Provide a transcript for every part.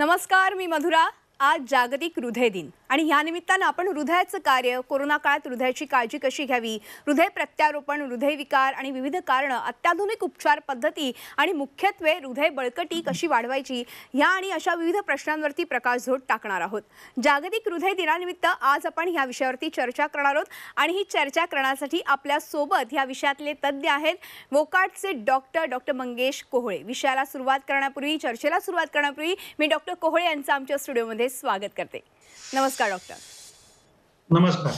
नमस्कार, मी मधुरा। आज जागतिक हृदय दिन आणि या निमित्तानं आपण हृदयाचं कार्य, कोरोना काळात हृदयाची काळजी कशी घ्यावी, हृदय प्रत्यारोपण, हृदयविकार आणि विविध कारणं, अत्याधुनिक उपचार पद्धती आणि मुख्यत्वे हृदय बळकटी कशी वाढवायची या आणि अशा विविध प्रश्नांवरती प्रकाशझोत टाकणार आहोत। जागतिक हृदय दिनानिमित्त आज आपण ह्या विषयावरती चर्चा करणार आहोत आणि ही चर्चा करण्यासाठी आपल्या सोबत ह्या विषयातले तज्ञ आहेत वोकार्डचे डॉक्टर मंगेश कोहळे। विषयाला सुरुवात करण्यापूर्वी, चर्चेला सुरुवात करण्यापूर्वी मी डॉक्टर कोहळे यांचं आमच्या स्टुडिओमध्ये स्वागत करते। नमस्कार डॉक्टर। नमस्कार।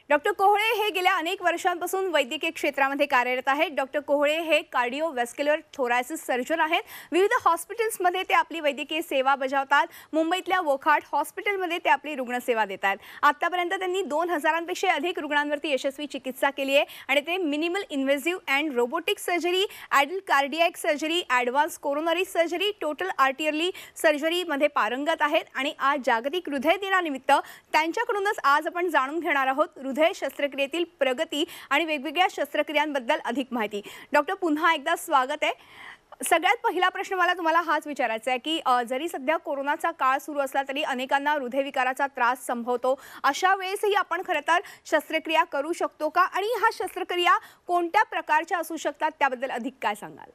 डॉक्टर कोहळे हे गेल्या अनेक वर्षांपासून वैद्यकीय क्षेत्रामध्ये कार्यरत आहेत। डॉक्टर कोहळे हे कार्डिओव्हॅस्क्युलर थोरॅसिस सर्जन आहेत। विविध हॉस्पिटल्समध्ये ते आपली वैद्यकीय सेवा बजावतात। मुंबईतल्या वोकार्ड हॉस्पिटलमध्ये ते आपली रुग्णसेवा देतात। आतापर्यंत त्यांनी 2000पेक्षा अधिक रुग्णांवरती यशस्वी चिकित्सा केली आहे आणि ते minimal invasive and robotic surgery, adult cardiac surgery, advance coronary surgery, total arterial सर्जरीमध्ये पारंगत आहेत आणि आज जागतिक हृदय दिनानिमित्त त्यांच्याकडूनच आज आपण जाणून घेणार आहोत हृदय शस्त्रक्रियेतील प्रगती आणि वेगवेगळ्या शस्त्रक्रियांबद्दल अधिक माहिती। डॉक्टर, पुन्हा एकदा स्वागत आहे। सगळ्यात पहिला प्रश्न मला तुम्हाला हाच विचारायचा आहे की जरी सध्या कोरोनाचा काळ सुरू असला तरी अनेकांना हृदयविकाराचा त्रास संभवतो। अशा वेळेसही आपण खरं तर शस्त्रक्रिया करू शकतो का आणि ह्या शस्त्रक्रिया कोणत्या प्रकारच्या असू शकतात त्याबद्दल अधिक काय सांगाल?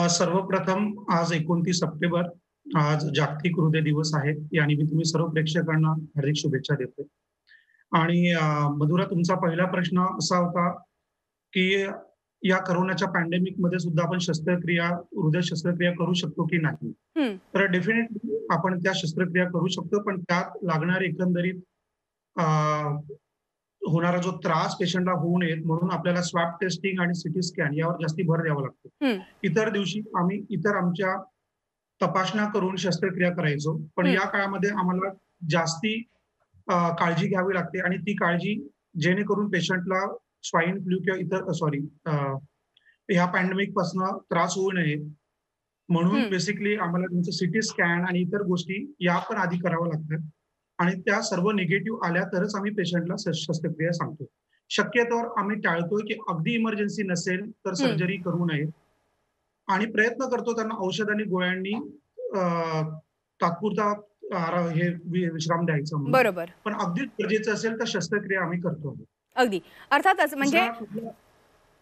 सर्वप्रथम आज 29 सप्टेंबर आज जागतिक हृदय दिवस आहे। या निमित्त मी सर्व प्रेक्षकांना हार्दिक शुभेच्छा देतो। आणि मधुरा, तुमचा पहिला प्रश्न असा होता की या कोरोनाच्या पॅन्डेमिक मध्ये सुद्धा आपण हृदय शस्त्रक्रिया करू शकतो की नाही? तर डेफिनेटली आपण त्या शस्त्रक्रिया करू शकतो, पण त्यात लागणारे एकंदरीत होणारा जो त्रास पेशंटला होऊ नये म्हणून आपल्याला स्वॅब टेस्टिंग आणि सिटी स्कॅन यावर जास्ती भर द्यावा लागतो। इतर दिवशी आम्ही आमच्या तपासण्या करून शस्त्रक्रिया करायचो, पण या काळामध्ये आम्हाला जास्ती काळजी घ्यावी लागते आणि ती काळजी जेणेकरून पेशंटला स्वाईन फ्लू किंवा इतर ह्या पॅन्डेमिक पासून त्रास होऊ नये म्हणून बेसिकली आम्हाला त्यांचं सिटी स्कॅन आणि इतर गोष्टी या पण आधी कराव्या लागतात आणि त्या सर्व निगेटिव्ह आल्या तरच आम्ही पेशंटला शस्त्रक्रिया सांगतो। शक्यतोवर आम्ही टाळतोय की अगदी इमर्जन्सी नसेल तर सर्जरी करू नये आणि प्रयत्न करतो त्यांना औषध आणि गोळ्यांनी तात्पुरता हे विश्राम द्यायचा म्हणून। बरोबर। पण अगदीच गरजेचं असेल तर शस्त्रक्रिया आम्ही करतो। अगदी, अर्थातच म्हणजे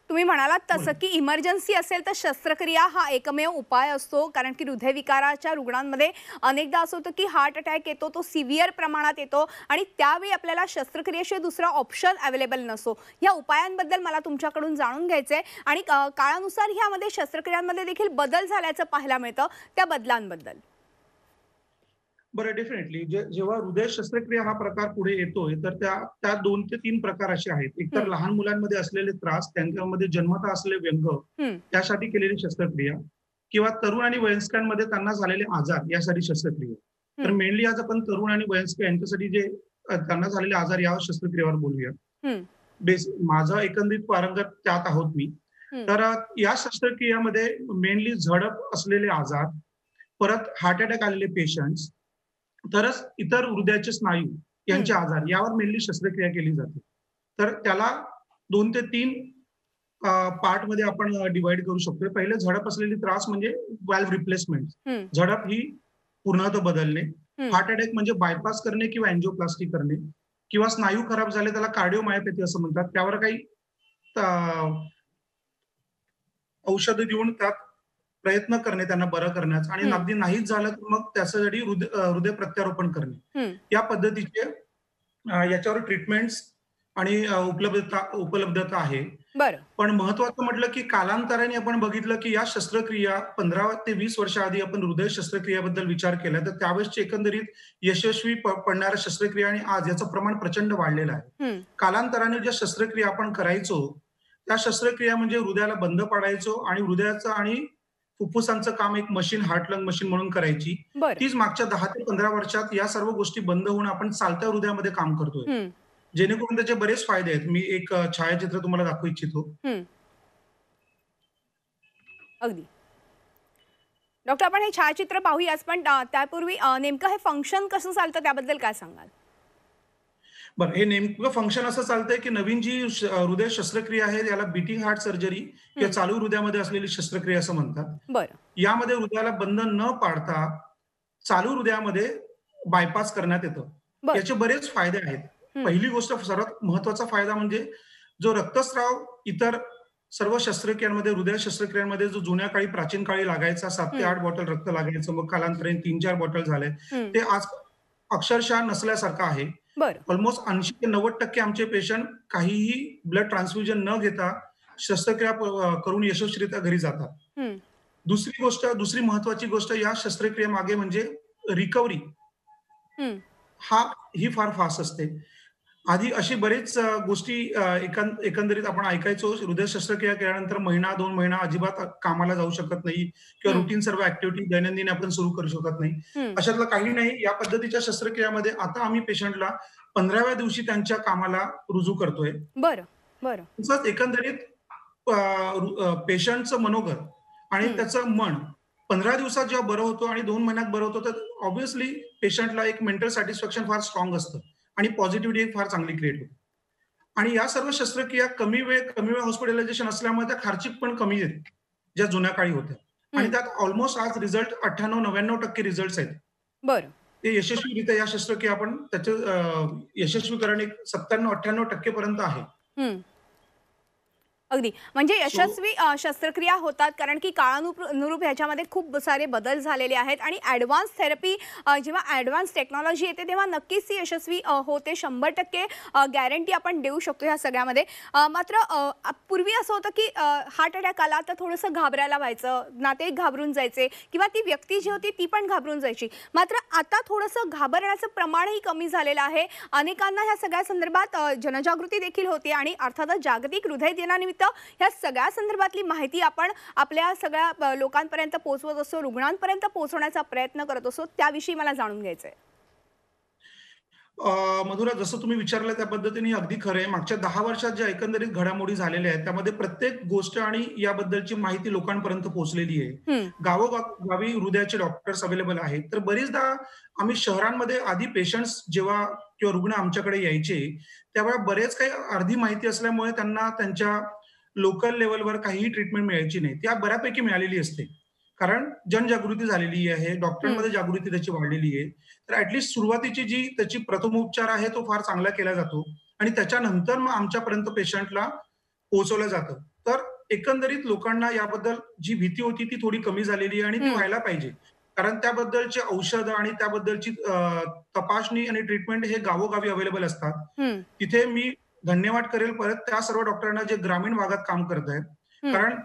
तुम्ही म्हणालात तसं की इमर्जन्सी असेल तर शस्त्रक्रिया हा एकमेव उपाय असतो, कारण की हृदयविकाराच्या रुग्णांमध्ये अनेकदा असं होतं की हार्ट अटॅक येतो, तो सिव्हिअर प्रमाणात येतो आणि त्यावेळी आपल्याला शस्त्रक्रियेशिवाय दुसरा ऑप्शन अवेलेबल नसतो। या उपायांबद्दल मला तुमच्याकडून जाणून घ्यायचंय आणि काळानुसार ह्यामध्ये शस्त्रक्रियांमध्ये देखील बदल झाल्याचं पाहायला मिळतं, त्या बदलांबद्दल। बरं, डेफिनेटली जेव्हा हृदय शस्त्रक्रिया हा प्रकार पुढे येतोय तर त्या 2 ते 3 प्रकार असे आहेत। एक तर लहान मुलांमध्ये असलेले त्रास, त्यांच्यामध्ये जन्मतः असलेले व्यंग त्यासाठी केलेली शस्त्रक्रिया, किंवा तरुण आणि वयस्कांमध्ये त्यांना झालेले आजार यासाठी शस्त्रक्रिया। तर मेनली आज आपण तरुण आणि वयस्क यांच्यासाठी जे त्यांना झालेले आजार या शस्त्रक्रियेवर बोलूया। माझं एकंदरीत पारंगत त्यात आहोत मी। तर या शस्त्रक्रियामध्ये मेनली झडप असलेले आजार, परत हार्ट अटॅक आलेले पेशंट्स, तरच इतर हृदयाचे स्नायू यांचे आजार यावर मेनली शस्त्रक्रिया केली जाते। तर त्याला 2 ते 3 पार्ट मध्ये आपण डिवाइड करू शकतो। पहिले झडप असलेली त्रास म्हणजे व्हॅल्व्ह रिप्लेसमेंट, झडप ही पूर्णतः बदलणे। हार्ट अटॅक म्हणजे बायपास करणे किंवा एंजिओप्लास्टी करणे, किंवा स्नायू खराब झाले त्याला कार्डिओमायोपॅथी असं म्हणतात, त्यावर काही औषधं देऊन त्यात प्रयत्न करणे त्यांना बरं करण्याचा, आणि अगदी नाहीच झालं तर मग त्याच्यासाठी हृदय प्रत्यारोपण करणे। या पद्धतीचे याच्यावर ट्रीटमेंट्स आणि उपलब्धता आहे। पण महत्वाचं म्हटलं की कालांतराने आपण बघितलं की या शस्त्रक्रिया 15 ते 20 वर्षाआधी आपण हृदय शस्त्रक्रियेबद्दल विचार केला तर त्यावेळेसचे एकंदरीत यशस्वी पडणाऱ्या शस्त्रक्रिया आणि आज याचं प्रमाण प्रचंड वाढलेलं आहे। कालांतराने ज्या शस्त्रक्रिया आपण करायचो त्या शस्त्रक्रिया म्हणजे हृदयाला बंद पाडायचो आणि हृदयाचं आणि फुफ्फुसांचं काम एक मशीन, हार्ट लंग मशीन म्हणून करायची। तीच मागच्या 10 ते 15 वर्षात या सर्व गोष्टी बंद होऊन आपण चालत्या हृदयामध्ये काम करतोय, जेणेकरून त्याचे बरेच फायदे आहेत। मी एक छायाचित्र तुम्हाला दाखवू इच्छितो। अगदी डॉक्टर, आपण हे छायाचित्र पाहूयाच, पण त्यापूर्वी नेमकं हे फंक्शन कसं चालतं त्याबद्दल काय सांगाल? बरं, हे नेमकं फंक्शन असं चालतंय, की नवीन जी हृदय शस्त्रक्रिया आहे, याला बीटिंग हार्ट सर्जरी किंवा हं. चालू हृदयामध्ये असलेली शस्त्रक्रिया असं म्हणतात. बरं, यामध्ये हृदयाला बंद न पाडता चालू हृदयामध्ये बायपास करण्यात येतं. बरं. याचे बरेच फायदे आहेत. हं, पहिली गोष्ट सर्वात महत्त्वाचा फायदा म्हणजे जो रक्तस्राव इतर सर्व शस्त्रक्रियांमध्ये, हृदय शस्त्रक्रियांमध्ये जो जुन्या काळी, प्राचीन काळी लागायचा 7 ते हं, 8 बॉटल रक्त लागायचं. मग कालांतराने 3-4 बॉटल झाले. हं. ते आज अक्षरशः नसल्यासारखं आहे. बरं. ऑलमोस्ट 80 ते 90% आमचे पेशंट काहीही ब्लड ट्रान्सफ्युजन न घेता शस्त्रक्रिया करून यशस्वीरित्या घरी जातात. हं, दुसरी महत्त्वाची गोष्ट या शस्त्रक्रियेमागे म्हणजे रिकव्हरी हं. हा ही फार फास्ट असते. आधी अशी बरेच गोष्टी एकंदरीत आपण ऐकायचो, हृदय शस्त्रक्रिया केल्यानंतर महिना, 2 महिना अजिबात कामाला जाऊ शकत नाही किंवा हं, रुटीन सर्व ॲक्टिव्हिटी दैनंदिन आपण सुरू करू शकत नाही. हं. अशातलं काही नाही. या पद्धतीच्या शस्त्रक्रियामध्ये आता आम्ही पेशंटला 15व्या दिवशी त्यांच्या कामाला रुजू करतोय. बरं, बरं. तसंच एकंदरीत पेशंटचं मनोगत आणि हं. त्याचं मन 15 दिवसात जेव्हा बरं होतं आणि 2 महिन्यात बरं होतं, तर ऑब्व्हियसली पेशंटला एक मेंटल सॅटिस्फॅक्शन फार स्ट्राँग असतं आणि पॉझिटिव्हिटी फार चांगली क्रिएट होते. आणि या सर्व शस्त्रक्रिया कमी वेळ हॉस्पिटलायझेशन असल्यामुळे त्या खर्चिक पण कमी आहेत, ज्या जुन्या काळी होत्या. आणि हं. त्यात ऑलमोस्ट आज रिझल्ट 98-99% रिझल्ट्स आहेत. बरं. ते यशस्वीरित्या या शस्त्रक्रिया आपण त्याचं यशस्वीकरण एक 97-98% पर्यंत आहे. हं. अगदी. म्हणजे सो यशस्वी शस्त्रक्रिया होतात कारण की काळानुरूप ह्याच्यामध्ये खूप सारे बदल झालेले आहेत आणि ॲडव्हान्स थेरपी जेव्हा ॲडव्हान्स टेक्नॉलॉजी येते तेव्हा नक्कीच ती यशस्वी होते. 100% गॅरंटी आपण देऊ शकतो ह्या सगळ्यामध्ये. मात्र पूर्वी असं होतं की हार्ट अटॅक आला तर थोडंसं घाबरायला व्हायचं, नातेवाईक घाबरून जायचे किंवा ती व्यक्ती जी होती ती पण घाबरून जायची. मात्र आता थोडंसं घाबरण्याचं प्रमाणही कमी झालेलं आहे. अनेकांना ह्या सगळ्या संदर्भात जनजागृती देखील होते आणि अर्थातच जागतिक हृदय दिनानिमित्त ह्या सगळ्या संदर्भातली माहिती आपण आपल्या सगळ्या लोकांपर्यंत पोहोचवत असतो, रुग्णांपर्यंत पोहोचवण्याचा प्रयत्न करत असतो. त्याविषयी मला जाणून घ्यायचंय. मधुरा, जसं तुम्ही विचारलं त्या पद्धतीने अगदी खरं आहे. मागच्या 10 वर्षात ज्या एकंदरीत घडामोडी झालेल्या आहेत, त्यामध्ये प्रत्येक गोष्ट आणि याबद्दलची माहिती लोकांपर्यंत पोहोचलेली आहे. हं, गावी हृदयाचे डॉक्टर्स अवेलेबल आहेत. तर बरीचदा आम्ही शहरांमध्ये आधी पेशंट्स जेव्हा किंवा रुग्ण आमच्याकडे यायचे, त्यावेळेला बरेच काही अर्धी माहिती असल्यामुळे त्यांना त्यांच्या लोकल लेव्हलवर काहीही ट्रीटमेंट मिळायची नाही. त्या बऱ्यापैकी मिळालेली असते. कारण जनजागृती झालेली आहे, हं, डॉक्टरांमध्ये जागृती त्याची वाढलेली आहे. तर सुरुवातीची जी त्याची प्रथमोपचार आहे तो फार चांगला केला जातो आणि त्याच्यानंतर मग आमच्यापर्यंत पेशंटला पोहोचवलं जातं. तर एकंदरीत लोकांना याबद्दल जी भीती होती ती थोडी कमी झालेली आहे आणि ती हं, व्हायला पाहिजे. कारण त्याबद्दलची औषधं आणि त्याबद्दलची तपासणी आणि ट्रीटमेंट हे गावोगावी अवेलेबल असतात. हं, तिथे मी धन्यवाद करेल परत त्या सर्व डॉक्टरांना जे ग्रामीण भागात काम करत आहेत. हं, कारण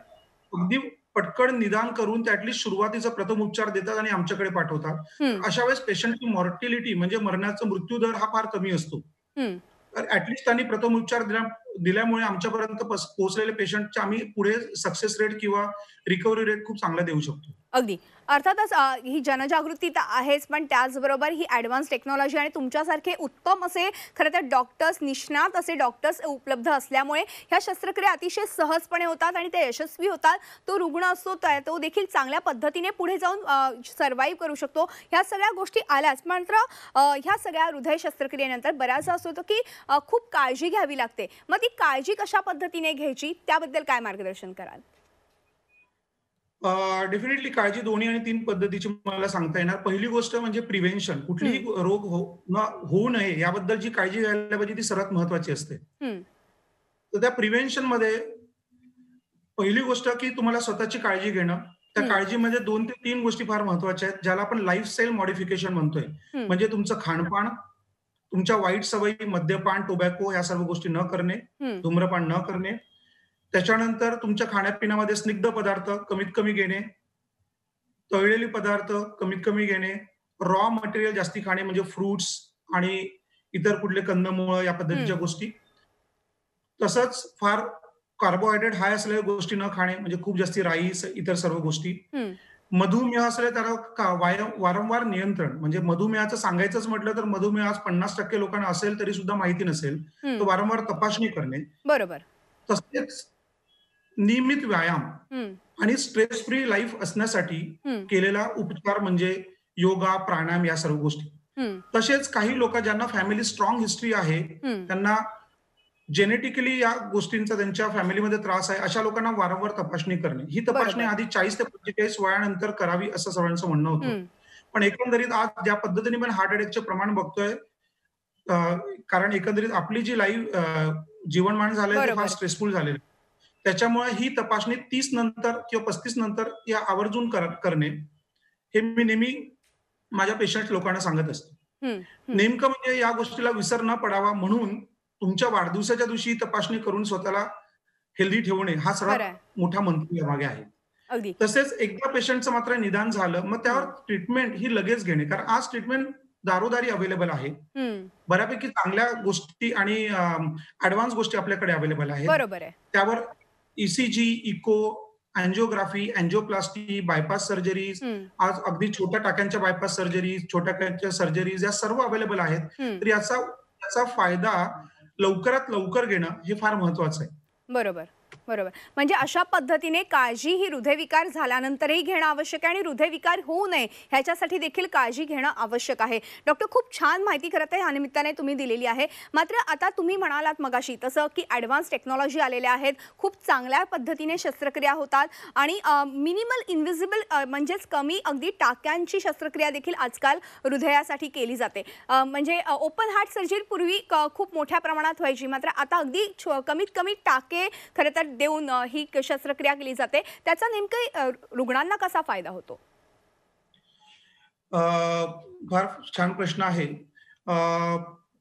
अगदी पटकन निदान करून ते सुरुवातीचा प्रथमोपचार देतात आणि आमच्याकडे पाठवतात. हं, तर अशा वेळेस पेशंटची मॉर्टिलिटी म्हणजे मरणाचा मृत्यूदर हा फार कमी असतो. हं. तर त्यांनी प्रथमोपचार दिल्यामुळे आमच्यापर्यंत पोहोचलेले पेशंटच्या आम्ही पुढे सक्सेस रेट किंवा रिकव्हरी रेट खूप चांगला देऊ शकतो. अगदी. अर्थातच ही जनजागृती तर आहेच, पण त्याचबरोबर ही ॲडव्हान्स टेक्नॉलॉजी आणि तुमच्यासारखे उत्तम असे खरं तर डॉक्टर्स, निष्णात असे डॉक्टर्स उपलब्ध असल्यामुळे ह्या शस्त्रक्रिया अतिशय सहजपणे होतात आणि त्या यशस्वी होतात. तो रुग्ण असतो तो देखील चांगल्या पद्धतीने पुढे जाऊन सर्व्हाइव्ह करू शकतो. ह्या सगळ्या गोष्टी आल्याच. मात्र ह्या सगळ्या हृदय शस्त्रक्रियेनंतर बऱ्याचदा असं होतं की खूप काळजी घ्यावी लागते. मग ती काळजी कशा पद्धतीने घ्यायची त्याबद्दल काय मार्गदर्शन कराल? डेफिनेटली काळजी दोन्ही आणि 3 पद्धतीची मला सांगता येणार. पहिली गोष्ट म्हणजे प्रिव्हेन्शन. कुठलीही हं, रोग होऊ नये याबद्दलची काळजी घ्यायला पाहिजे ती सर्वात महत्त्वाची असते. हं, तर त्या प्रिव्हेन्शनमध्ये पहिली गोष्ट की तुम्हाला स्वतःची काळजी घेणं. त्या हं, काळजीमध्ये 2 ते 3 गोष्टी फार महत्त्वाच्या आहेत, ज्याला आपण लाईफस्टाईल मॉडिफिकेशन म्हणतोय. हं, म्हणजे तुमचं खानपान, तुमच्या वाईट सवयी, मद्यपान, टोबॅको या सर्व गोष्टी न करणे, हं, धूम्रपान न करणे. त्याच्यानंतर तुमच्या खाण्यापिण्यामध्ये स्निग्ध पदार्थ कमीत कमी घेणे, तळलेले पदार्थ कमीत कमी घेणे, रॉ मटेरियल जास्ती खाणे म्हणजे फ्रुट्स आणि इतर कुठले कंदमुळं या पद्धतीच्या हं, गोष्टी. तसंच फार कार्बोहायड्रेट हाय असलेल्या गोष्टी न खाणे म्हणजे खूप जास्ती राईस, इतर सर्व गोष्टी. हं, मधुमेह असले त्याला वारंवार नियंत्रण म्हणजे मधुमेहाचं सांगायचंच म्हटलं तर मधुमेह आज 50% लोकांना असेल तरी सुद्धा माहिती नसेल. तर हं. वारंवार तपासणी करणे. बरोबर. तसेच नियमित व्यायाम हं, आणि स्ट्रेस फ्री लाईफ असण्यासाठी हं, केलेला उपचार म्हणजे योगा, प्राणायाम या सर्व गोष्टी. हं, तसेच काही लोक ज्यांना फॅमिली स्ट्रॉंग हिस्ट्री आहे, हं. त्यांना जेनेटिकली या गोष्टींचा त्यांच्या फॅमिलीमध्ये त्रास आहे, अशा लोकांना वारंवार तपासणी करणे. ही तपासणी बरोबर. आधी 40 ते 45 वयानंतर करावी असं सर्वांचं म्हणणं होतं. हं, पण एकंदरीत आज ज्या पद्धतीने आपण हार्ट अटॅकचे प्रमाण बघतोय, अ, कारण एकंदरीत आपली जी जीवनमान झालंय ते फार बरोबर. स्ट्रेसफुल झालेलं आहे. त्याच्यामुळे ही तपासणी 30 नंतर किंवा 35 नंतर या आवर्जून करणे, हे मी नेहमी माझ्या पेशंट लोकांना सांगत असतो. हं, हं. नेमकं म्हणजे या गोष्टीला विसर न पडावा म्हणून तुमच्या वाढदिवसाच्या दिवशी ही तपासणी करून स्वतःला हेल्दी ठेवणे हा सर्वात खरं मोठा मंत्र यामागे आहे. अगदी. तसेच एकदा पेशंटचं मात्र निदान झालं, मग त्यावर हं, ट्रीटमेंट ही लगेच घेणे. कारण आज ट्रीटमेंट दारोदारी अवेलेबल आहे. हं. बऱ्यापैकी चांगल्या गोष्टी आणि ॲडव्हान्स गोष्टी आपल्याकडे अवेलेबल आहेत. बरोबर आहे. त्यावर ECG, echo, angiography, angioplasty, bypass surgeries, हं, आज अगदी छोट्या टाक्यांच्या बायपास सर्जरीज, छोट्या टाक्यांच्या सर्जरीज या सर्व अवेलेबल आहेत. हं. तर याचा याचा फायदा लवकरात लवकर घेणं हे फार महत्वाचं आहे. बरोबर, बरोबर. म्हणजे अशा पद्धतीने काळजी ही हृदयविकार झाल्यानंतरही घेणं आवश्यक आहे आणि हृदयविकार होऊ नये ह्याच्यासाठी देखील काळजी घेणं आवश्यक आहे. डॉक्टर, खूप छान माहिती खरं तर ह्या निमित्ताने तुम्ही दिलेली आहे. मात्र आता तुम्ही म्हणालात मगाशी तसं की ॲडव्हान्स टेक्नॉलॉजी आलेल्या आहेत, खूप चांगल्या पद्धतीने शस्त्रक्रिया होतात आणि मिनिमल इन्व्हिजिबल म्हणजेच कमी अगदी टाक्यांची शस्त्रक्रिया देखील आजकाल हृदयासाठी केली जाते. म्हणजे ओपन हार्ट सर्जरी पूर्वी खूप मोठ्या प्रमाणात व्हायची, मात्र आता अगदी कमीत कमी टाके खरं तर देऊन ही शस्त्रक्रिया केली जाते. त्याचा नेमकं रुग्णांना कसा फायदा होतो? अ, फार छान प्रश्न आहे. अ,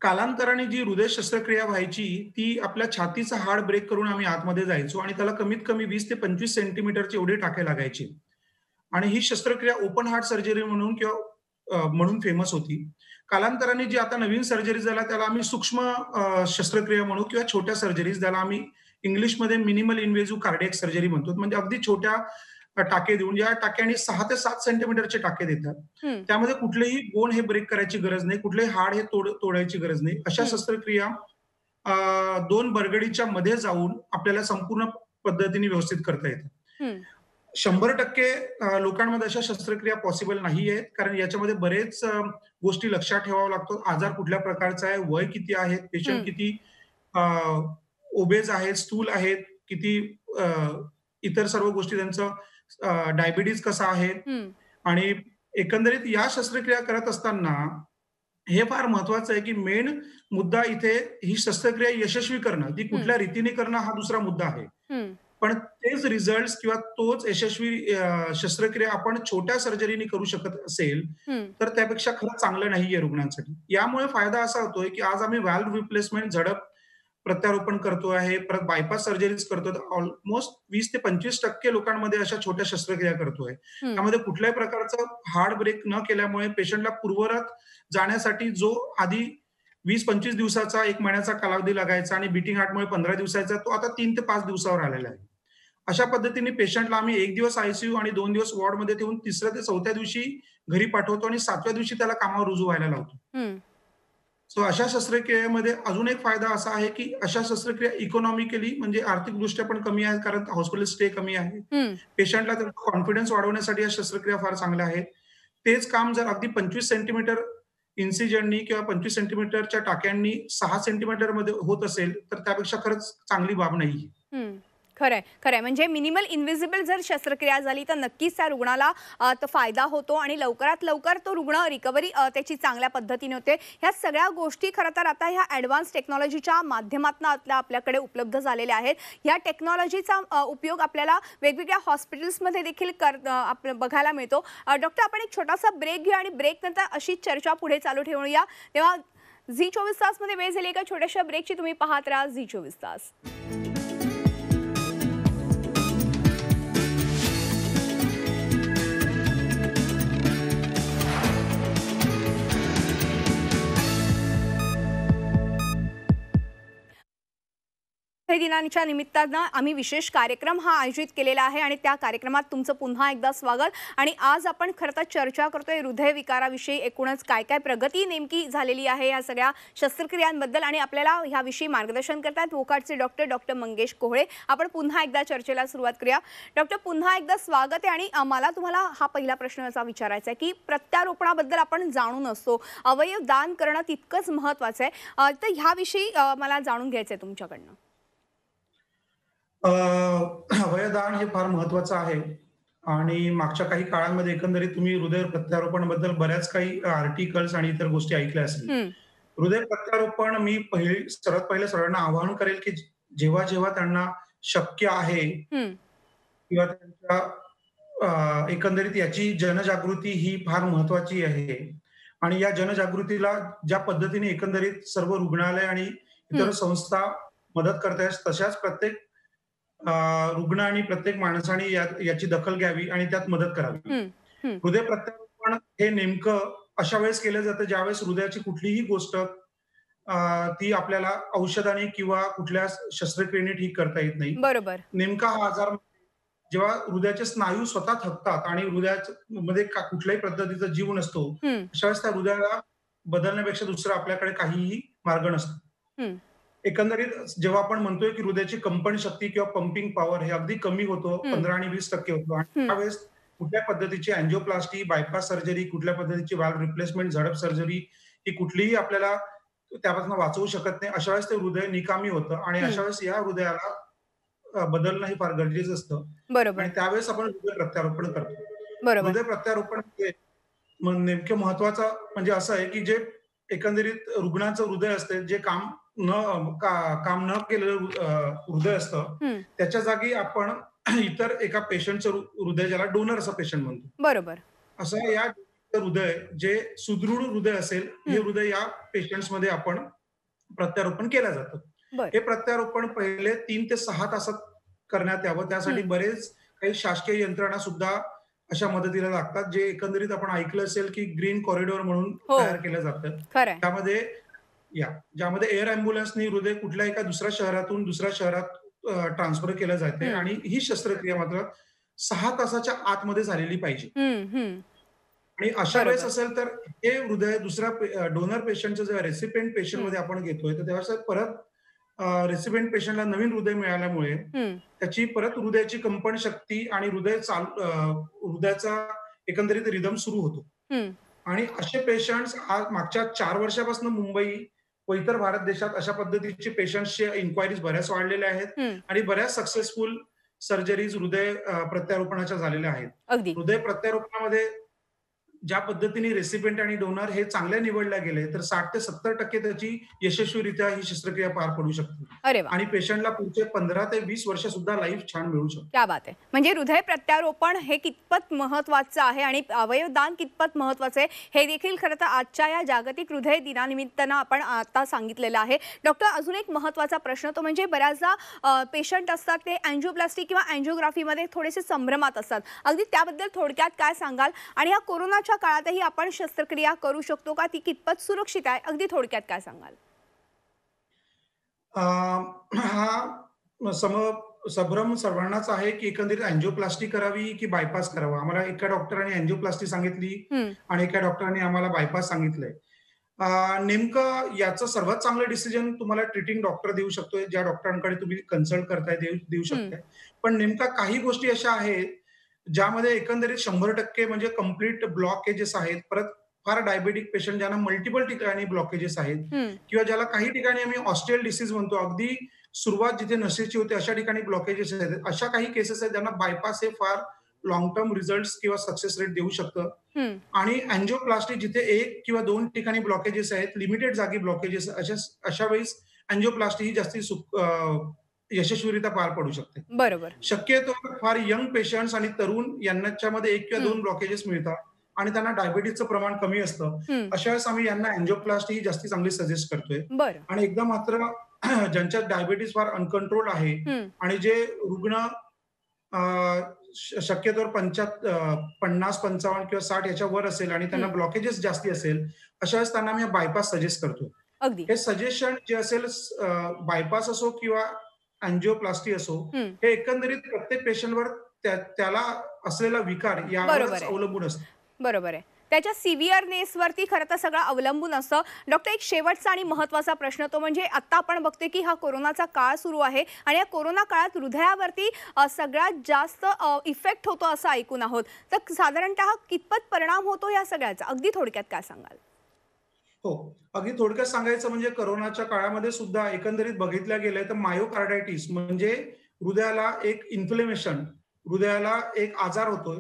कालांतराने जी हृदय शस्त्रक्रिया व्हायची, ती आपल्या छातीचा हाड ब्रेक करून आम्ही आतमध्ये जायचो आणि त्याला कमीत कमी 20 ते 25 सेंटीमीटरचे एवढे टाके लागायचे. आणि ही शस्त्रक्रिया ओपन हार्ट सर्जरी म्हणून किंवा म्हणून फेमस होती. कालांतराने जी आता नवीन सर्जरी झाल्या त्याला आम्ही सूक्ष्म शस्त्रक्रिया म्हणू किंवा छोट्या सर्जरीज, ज्याला आम्ही इंग्लिशमध्ये मिनिमल इन्व्हेसिव्ह कार्डियाक सर्जरी म्हणतो. म्हणजे अगदी छोट्या टाके देऊन, या टाक्याने 6 ते 7 सेंटीमीटरचे टाके देतात. हं, त्यामध्ये कुठलेही बोन हे ब्रेक करायची गरज नाही, कुठलेही हाड हे तोडायची गरज नाही. अशा हं, शस्त्रक्रिया 2 बरगडीच्या मध्ये जाऊन आपल्याला संपूर्ण पद्धतीने व्यवस्थित करता येतात. हं, 100% लोकांमध्ये अशा शस्त्रक्रिया पॉसिबल नाहीये. कारण याच्यामध्ये बरेच गोष्टी लक्षात ठेवाव्या लागतात. आजार कुठल्या प्रकारचा आहे, वय किती आहे, पेशंट हं, किती ओबेज आहेत, स्थूल आहेत, किती अ, इतर सर्व गोष्टी त्यांचं डायबिटीज कसा आहे हं, आणि एकंदरीत या शस्त्रक्रिया करत असताना हे फार महत्वाचं आहे, की मेन मुद्दा इथे ही शस्त्रक्रिया यशस्वी करणं, ती हं, कुठल्या रीतीने करणं हा दुसरा मुद्दा आहे. हं, पण तेच रिझल्ट्स किंवा तोच यशस्वी शस्त्रक्रिया आपण छोट्या सर्जरीने करू शकत असेल, हं, तर त्यापेक्षा खरंच चांगलं नाहीये रुग्णांसाठी. यामुळे फायदा असा होतोय, की आज आम्ही व्हॅल्व्ह रिप्लेसमेंट, झडप प्रत्यारोपण करतो आहे, परत बायपास सर्जरीज करतो. ऑलमोस्ट 20 ते 25% लोकांमध्ये अशा छोट्या शस्त्रक्रिया करतोय. हं, त्यामध्ये कुठल्याही प्रकारचं हार्ड ब्रेक न केल्यामुळे पेशंटला पूर्वरत जाण्यासाठी जो आधी 20-25 दिवसाचा, 1 महिन्याचा कालावधी लागायचा आणि बीटिंग हार्टमुळे 15 दिवसाचा, तो आता 3 ते 5 दिवसावर आलेला आहे. अशा पद्धतीने पेशंटला आम्ही 1 दिवस आयसीयू आणि 2 दिवस वॉर्डमध्ये ठेवून 3ऱ्या ते 4थ्या दिवशी घरी पाठवतो आणि 7व्या दिवशी त्याला कामावर रुजू व्हायला लावतो. हं, सो अशा शस्त्रक्रियेमध्ये अजून एक फायदा असा आहे, की अशा शस्त्रक्रिया इकॉनॉमिकली म्हणजे आर्थिकदृष्ट्या पण कमी आहेत, कारण हॉस्पिटल स्टे कमी आहे. हं. पेशंटला त्यांचा कॉन्फिडन्स वाढवण्यासाठी या शस्त्रक्रिया फार चांगल्या आहेत. तेच काम जर अगदी 25 सेंटीमीटर इन्सिजननी किंवा 25 सेंटीमीटरच्या टाक्यांनी 6 सेंटीमीटरमध्ये होत असेल, तर त्यापेक्षा खरंच चांगली बाब नाहीये. हं. खरंय, खरंय. म्हणजे मिनिमल इन्व्हिजिबल जर शस्त्रक्रिया झाली तर नक्कीच त्या रुग्णाला तो फायदा होतो आणि लवकरात लवकर तो रुग्ण रिकव्हरी त्याची चांगल्या पद्धतीने होते. ह्या सगळ्या गोष्टी खरं तर आता ह्या ॲडव्हान्स टेक्नॉलॉजीच्या माध्यमातून आपल्याकडे उपलब्ध झालेल्या आहेत. ह्या टेक्नॉलॉजीचा उपयोग आपल्याला वेगवेगळ्या हॉस्पिटल्समध्ये देखील बघायला मिळतो. डॉक्टर, आपण एक छोटासा ब्रेक घेऊ आणि ब्रेकनंतर अशीच चर्चा पुढे चालू ठेवूया. तेव्हा झी 24 तासमध्ये वेळ झाली एका छोट्याशा ब्रेकची. तुम्ही पाहत राहा झी 24 तास. हृदय दिनाच्या निमित्तानं आम्ही विशेष कार्यक्रम हा आयोजित केलेला आहे आणि त्या कार्यक्रमात तुमचं पुन्हा एकदा स्वागत। आणि आज आपण खरं तर चर्चा करतोय हृदयविकाराविषयी, एकूणच काय काय प्रगती नेमकी झालेली आहे या सगळ्या शस्त्रक्रियांबद्दल। आणि आपल्याला ह्याविषयी मार्गदर्शन करतात वोकाडचे डॉक्टर मंगेश कोहळे। आपण पुन्हा एकदा चर्चेला सुरुवात करूया। डॉक्टर, पुन्हा एकदा स्वागत आहे। आणि मला तुम्हाला हा पहिला प्रश्न असा विचारायचा आहे की प्रत्यारोपणाबद्दल आपण जाणून असतो, अवयव दान करणं तितकंच महत्त्वाचं आहे, तर ह्याविषयी मला जाणून घ्यायचं आहे तुमच्याकडनं। अवयवदान हे फार महत्वाचं आहे आणि मागच्या काही काळांमध्ये एकंदरीत तुम्ही हृदय प्रत्यारोपणाबद्दल बऱ्याच काही आर्टिकल्स आणि इतर गोष्टी ऐकल्या असतील। हृदय प्रत्यारोपण मी सर्वात पहिले सर्वांना आवाहन करेल की जेव्हा जेव्हा त्यांना शक्य आहे किंवा त्यांच्या एकंदरीत याची जनजागृती ही फार महत्वाची आहे आणि या जनजागृतीला ज्या पद्धतीने एकंदरीत सर्व रुग्णालय आणि इतर संस्था मदत करतायत, तशाच प्रत्येक रुग्ण आणि प्रत्येक माणसाने याची दखल घ्यावी आणि त्यात मदत करावी। हृदय प्रत्यारोपण हे नेमकं अशा वेळेस केलं जातं ज्यावेळेस हृदयाची कुठलीही गोष्ट ती आपल्याला औषधाने किंवा कुठल्या शस्त्रक्रियेने ठीक करता येत नाही। बरोबर। नेमका हा आजार जेव्हा हृदयाचे स्नायू स्वतः थकतात आणि हृदयामध्ये कुठल्याही पद्धतीचा जीव नसतो, अशा वेळेस त्या हृदयाला बदलण्यापेक्षा दुसरा आपल्याकडे काहीही मार्ग नसतो। एकंदरीत जेव्हा आपण म्हणतोय की हृदयाची कंपन शक्ती किंवा पंपिंग पॉवर हे अगदी कमी होतो, 15 आणि 20% होतो आणि त्यावेळेस कुठल्या पद्धतीची अँजिओप्लास्टी, बायपास सर्जरी, कुठल्या पद्धतीची व्हॅल्व्ह रिप्लेसमेंट, झडप सर्जरी ही कुठलीही आपल्याला त्यापासून वाचवू शकत नाही। अशा वेळेस ते हृदय निकामी होतं आणि अशा वेळेस या हृदयाला बदलणं हे फार गरजेचं असतं। बरोबर। आणि त्यावेळेस आपण हृदय प्रत्यारोपण करतो। बरोबर। हृदय प्रत्यारोपण नेमकं महत्वाचं म्हणजे असं आहे की जे एकंदरीत रुग्णाचं हृदय असते, जे काम न केलेलं हृदय असतं, त्याच्या जागी आपण इतर एका पेशंटचं हृदय, ज्याला डोनर असं पेशंट म्हणतो, बरोबर, असं या हृदय जे सुदृढ हृदय असेल, हे हृदय या पेशंट्स मध्ये आपण प्रत्यारोपण केलं जातं। हे प्रत्यारोपण पहिले 3 ते 6 तासात करण्यात यावं। त्यासाठी बरेच काही शासकीय यंत्रणा सुद्धा अशा मदतीला लागतात, जे एकंदरीत आपण ऐकलं असेल की ग्रीन कॉरिडॉर म्हणून तयार केलं जातं। ज्यामध्ये एअर अँब्युलन्सनी हृदय कुठल्या एका दुसऱ्या शहरातून दुसऱ्या शहरात ट्रान्सफर केलं जाते आणि ही शस्त्रक्रिया मात्र 6 तासाच्या आतमध्ये झालेली पाहिजे। आणि अशा वेळेस असेल तर हे हृदय दुसऱ्या डोनर पेशंटचं जेव्हा रेसिपिएंट पेशंट मध्ये आपण घेतोय, तर तेव्हा परत रेसिपिएंट पेशंटला नवीन हृदय मिळाल्यामुळे त्याची परत हृदयाची कंपन शक्ती आणि हृदयाचा एकंदरीत रिदम सुरू होतो। आणि असे पेशंट्स आज मागच्या 4 वर्षापासून मुंबई व इतर भारत देशात अशा पद्धतीचे पेशंट्सचे इन्क्वायरीज बऱ्याच वाढलेल्या आहेत आणि बऱ्याच सक्सेसफुल सर्जरीज हृदय प्रत्यारोपणाच्या झालेल्या आहेत। हृदय प्रत्यारोपणामध्ये ज्या पद्धतीने रेसिपिएंट आणि डोनर हे चांगले निवडले गेले, तर 60 ते 70% त्याची यशस्वीरित्या ही शस्त्रक्रिया पार पडू शकते आणि पेशंटला पुढचे 15 ते 20 वर्ष सुद्धा लाईफ छान मिळू शकते। क्या बात आहे। म्हणजे हृदय प्रत्यारोपण हे कितपत महत्त्वाचं आहे आणि अवयवदान कितपत महत्त्वाचं आहे हे देखील खरं तर आजच्या या जागतिक हृदय दिनानिमित्तानं आपण आता सांगितलेलं आहे। डॉक्टर, अजून एक महत्त्वाचा प्रश्न तो म्हणजे बऱ्याचदा पेशंट असतात ते अँजिओप्लास्टी किंवा अँजिओग्राफीमध्ये थोडेसे संभ्रमात असतात, अगदी त्याबद्दल थोडक्यात काय सांगाल? आणि या कोरोनाच्या काळातही आपण शस्त्रक्रिया करू शकतो का? ती कितपत सुरक्षित आहे? अगदी थोडक्यात काय सांगाल? हा संभ्रम सर्वांनाच आहे की एकंदरीत अँजिओप्लास्टी करावी की बायपास करावा। आम्हाला एका डॉक्टरांनी अँजिओप्लास्टी सांगितली आणि एका डॉक्टरांनी आम्हाला बायपास सांगितलंय। नेमकं याचं सर्वात चांगलं डिसिजन तुम्हाला ट्रीटिंग डॉक्टर देऊ शकतोय, ज्या डॉक्टरांकडे तुम्ही कन्सल्ट करताय देऊ शकताय। पण नेमका काही गोष्टी अशा आहेत ज्यामध्ये एकंदरीत 100% म्हणजे कम्प्लीट ब्लॉकेजेस आहेत। परत फार डायबेटिक पेशंट ज्यांना मल्टिपल ठिकाणी ब्लॉकेजेस आहेत किंवा ज्याला काही ठिकाणी आम्ही ऑस्टियल डिसीज म्हणतो, अगदी सुरुवात जिथे नसेची होते अशा ठिकाणी ब्लॉकेजेस आहेत, अशा काही केसेस आहेत ज्यांना बायपास हे फार लॉंग टर्म रिझल्ट किंवा सक्सेस रेट देऊ शकतं। आणि अँजिओप्लास्टी जिथे 1 किंवा 2 ठिकाणी ब्लॉकेजेस आहेत, लिमिटेड जागी ब्लॉकेजेस, अशा वेळेस अँजिओप्लास्टी ही जास्ती यशस्वीरित्या पार पडू शकते। बरोबर। शक्यतो फार यंग पेशंट्स आणि तरुण यांच्यामध्ये 1 किंवा 2 ब्लॉकेजेस मिळतात आणि त्यांना डायबिटीजचं प्रमाण कमी असतं, अशा वेळेस आम्ही यांना अँजिओप्लास्टी ही जास्ती चांगली सजेस्ट करतोय। आणि एकदा मात्र ज्यांच्यात डायबिटीज फार अनकंट्रोल आहे आणि जे रुग्ण शक्यतोवर 50, 55 किंवा 60 याच्या वर असेल आणि त्यांना ब्लॉकेजेस जास्ती असेल, अशा वेळेस त्यांना आम्ही बायपास सजेस्ट करतो। हे सजेशन जे असेल बायपास असो किंवा अँजिओप्लास्टी असो, हं. हे एकंदरीत प्रत्येक पेशंटवर त्याला असलेला विकार बरोबर यावरच आहे. अवलंबून असतं. बरोबर आहे. त्याच्या सिव्हिअरनेसवरती खरं तर सगळं अवलंबून असतं. डॉक्टर, एक शेवटचा आणि महत्त्वाचा प्रश्न, तो म्हणजे आत्ता आपण बघतोय की हा कोरोनाचा काळ सुरू आहे आणि या कोरोना काळात हृदयावरती सगळ्यात जास्त इफेक्ट होतो असं ऐकून आहोत. तर साधारणतः कितपत परिणाम होतो या सगळ्याचा? अगदी थोडक्यात काय सांगाल? हो. अगदी थोडक्यात सांगायचं म्हणजे कोरोनाच्या काळामध्ये सुद्धा एकंदरीत बघितलं गेलंय तर मायोकार्डायटिस म्हणजे हृदयाला एक इन्फ्लेमेशन, हृदयाला एक आजार होतोय,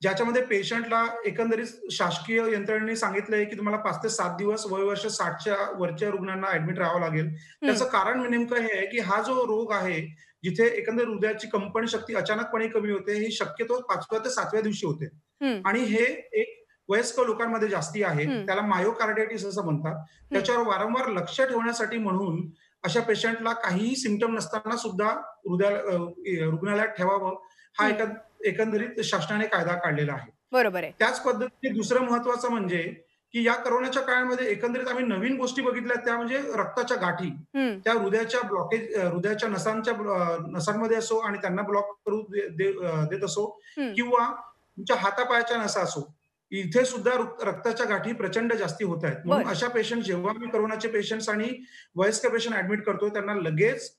ज्याच्यामध्ये पेशंटला एकंदरीत शासकीय यंत्रणेने सांगितलंय की तुम्हाला 5 ते 7 दिवस वयोवर्ष 60च्या वरच्या रुग्णांना ॲडमिट राहावं लागेल. हं, त्याचं कारण नेमकं हे आहे की हा जो रोग आहे, जिथे एकंदर हृदयाची कंपन शक्ती अचानकपणे कमी होते, ही शक्यतो 5व्या ते 7व्या दिवशी होते. हं, आणि हे एक वयस्कर लोकांमध्ये जास्ती आहे. हं, त्याला मायोकार्डायटिस असं म्हणतात. हं. त्याच्यावर वारंवार लक्ष ठेवण्यासाठी म्हणून अशा पेशंटला काहीही सिम्प्टम नसताना सुद्धा रुग्णालयात ठेवावं, हा हं. एकंदरीत शासनाने कायदा काढलेला आहे. बरोबर आहे. त्याच पद्धतीने दुसरं महत्त्वाचं म्हणजे, की या कोरोनाच्या काळामध्ये एकंदरीत आम्ही नवीन गोष्टी बघितल्या त्या म्हणजे रक्ताच्या गाठी. हं, त्या हृदयाच्या हृदयाच्या नसांमध्ये असो आणि त्यांना ब्लॉक करू देत असो हं. किंवा तुमच्या हातापायाच्या नसा असो, इथे सुद्धा रक्ताच्या गाठी प्रचंड जास्ती होत आहेत. म्हणून बरं. अशा पेशंट जेव्हा आम्ही कोरोनाचे पेशंट्स आणि वयस्कर पेशंट ॲडमिट करतो, त्यांना लगेच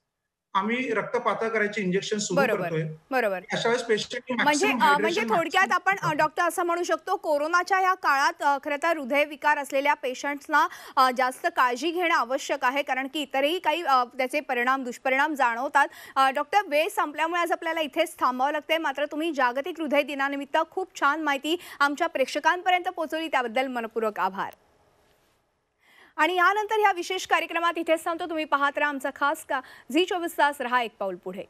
आम्ही रक्त पातळ करायचे इंजेक्शन सुरू बरोबर, करतोय. बरोबर. अशा वेळेस पेशंटनी म्हणजे मॅक्सिमम म्हणजे हायड्रेशन थोडक्यात आपण डॉक्टर असं म्हणू शकतो, कोरोनाच्या या काळात खरं तर हृदयविकार असलेल्या पेशंट्सना जास्त काळजी घेणं आवश्यक आहे, कारण की इतरही काही त्याचे परिणाम, दुष्परिणाम जाणवतात. डॉक्टर, वेळ संपल्यामुळे आज आपल्याला इथेच थांबावं लागतंय. मात्र तुम्ही जागतिक हृदय दिनानिमित्त खूप छान माहिती आमच्या प्रेक्षकांपर्यंत पोहोचवली, त्याबद्दल मनपूर्वक आभार. आणि यानंतर ह्या विशेष कार्यक्रमात इथेच थांबतो. तुम्ही पाहत राहा आमचा खास झी 24 तास, रहा एक पाऊल पुढे.